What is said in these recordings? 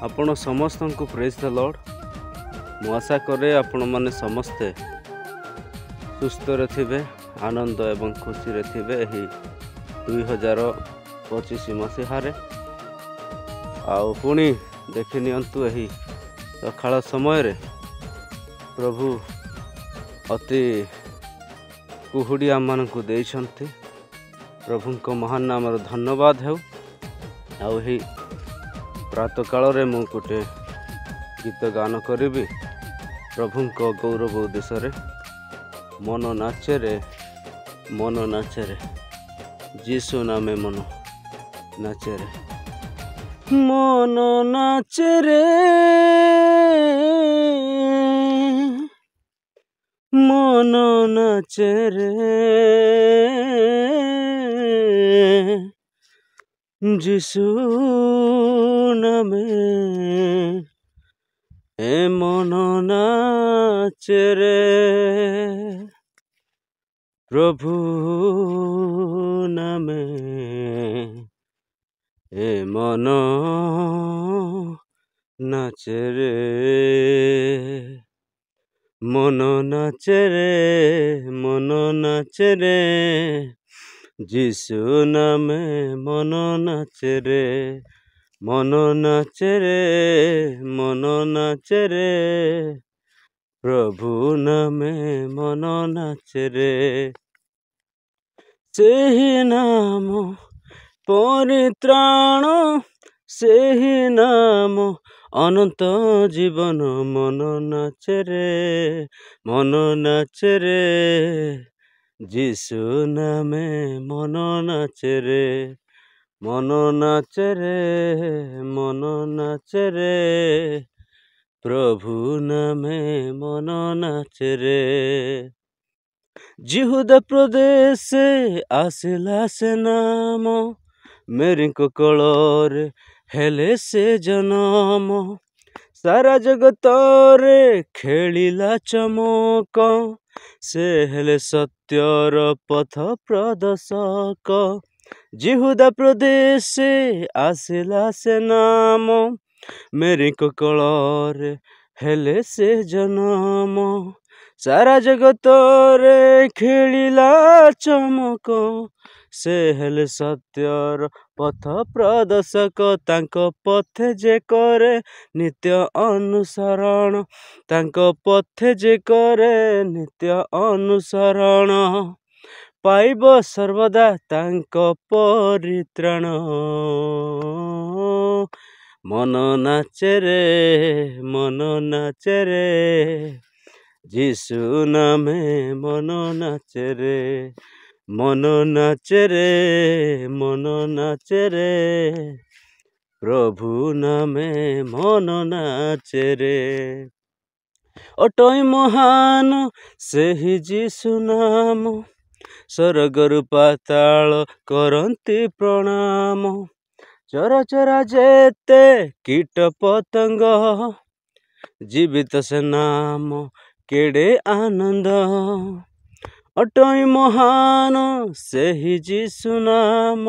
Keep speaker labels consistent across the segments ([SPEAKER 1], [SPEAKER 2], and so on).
[SPEAKER 1] आपण समस्त को प्रेज द लॉर्ड। मु आशा करे आपण माने समस्ते सुस्थ थे, आनंद एवं खुशी थे। 2025 मसीहारे पुणी देखि नियंतु एही सकाळ समय रे प्रभु अति कुहुड़ी आम मान को देइछंती। प्रभु को महान नाम धन्यवाद हो। आही प्रातः काल रे मु गोटे गीत गान करी प्रभु को गौरव उद्देश्य रे। मन नाचे रे जीसु नामे मन नाचे रे, मन नाचे रे, मन नाचे रे, जीसु नामे ए मन नाचे रे। प्रभु नामे ए मन नाचे रे, मन नाचे रे, मन नाचे रे, जीसु नामे मन नाचे रे, मन नाचे रे, मन नाचे रे, प्रभु नामे मन नाचे रे। सेही नाम परित्राण, सेही नाम अनंत जीवन, मन नाचे रे, मन नाचे रे, जीसु नामे मन नाचे रे, मन नाचे रे, मन नाचे रे, प्रभु नामे मन नाचे रे। जिहुदा प्रदेश आसिला से नाम, मेरी को कलर हेले से जन्म, सारा जगत रे खेलिला चमक, से हेले सत्यर पथ प्रदर्शक। जिहुदा प्रदेश आसिला से नाम, मेरी को कलर हेले से जन्म, सारा जगत रे खेलिला चमक, से हेले सत्यर पथ प्रदर्शक। तांको पथे जे करे नित्य अनुसरण, तांको पथे जे करे नित्य अनुसरण, पाइब सर्वदा तांको परित्राण। मन नाचे रे, मन नाचे रे, जीसु नामे मन नाचे रे, मन नाचे रे, मन नाचे रे, प्रभु नामे मन नाचे रे। अटई महान सेही जीसु नाम, स्वर्गरु पाताल करंती प्रणाम, चराचरा जेते कीट पतंग, जीवित से नाम केड़े आनंद। अटई महान सेही जीसु नाम,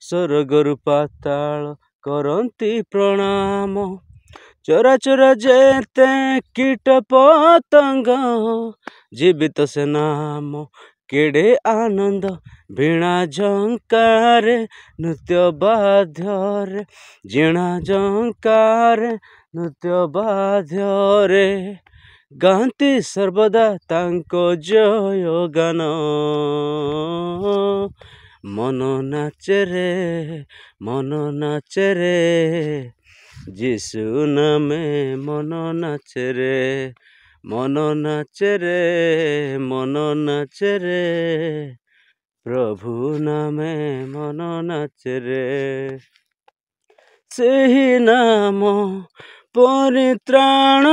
[SPEAKER 1] स्वर्गरु पाताल करंती प्रणाम, चराचरा जेते कीट पतंग, जीवित से नाम केड़े आनंद। वीणा झंकार नृत्य बाध्य, जीणा झंकार नृत्य बाध्य, गांती सर्वदा तांको जय गान। मन नाचे रे, मन नाचे रे, जीसु नामे मन नाचे रे, मन नाचे रे, मन नाचे रे, प्रभु नामे मन नाचे रे। सेही नाम परित्राण,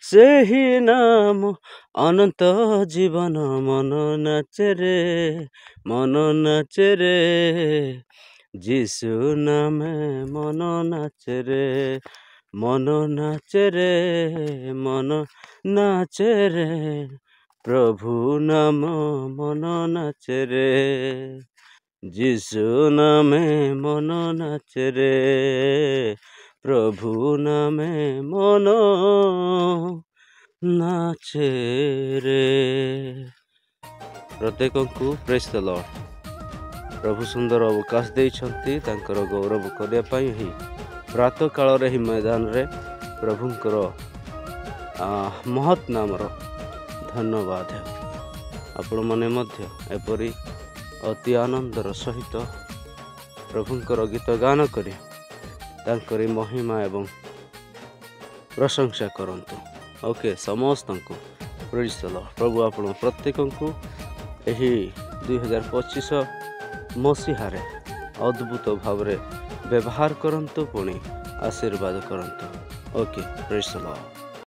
[SPEAKER 1] सेही नाम अनंत जीवन, मन नाचे रे, मन नाचे रे, जीसु नामे मन नाचे रे, मन नाचे रे, मन नाचे रे, प्रभु नाम मन नाचे रे, जीसु नामे मन नाचे रे, ପ୍ରଭୁ ନାମେ ମନ ନାଚେ ରେ। ପ୍ରତ୍ୟେକଙ୍କୁ ପ୍ରେଜ୍ ଦ ଲର୍ଡ। ପ୍ରଭୁ ସୁନ୍ଦର ଅବକାଶ ଦେଇଛନ୍ତି ତାଙ୍କର ଗୌରବ କରିବା ପାଇଁ ହିଁ ପ୍ରାତଃ କାଳରେ ହିଁ ମୈଦାନରେ ପ୍ରଭୁଙ୍କର ମହତ୍ ନାମର ଧନ୍ୟବାଦ ହେଉ। ଆପଣମାନେ ମଧ୍ୟ ଏପରି ଅତି ଆନନ୍ଦର ସହିତ ପ୍ରଭୁଙ୍କର ଗୀତ ଗାନ କରି ତାଙ୍କରି ମହିମା ଏବଂ ପ୍ରଶଂସା କରନ୍ତୁ। ଓକେ, ସମସ୍ତଙ୍କୁ ପ୍ରେଜ୍ ଦ ଲର୍ଡ। ପ୍ରଭୁ ଆପଣ ପ୍ରତ୍ୟେକଙ୍କୁ ଏହି 2025 ମସିହାରେ ଅଦ୍ଭୁତ ଭାବରେ ବ୍ୟବହାର କରନ୍ତୁ, ପୁଣି ଆଶୀର୍ବାଦ କରନ୍ତୁ। ଓକେ, ପ୍ରେଜ୍ ଦ ଲର୍ଡ।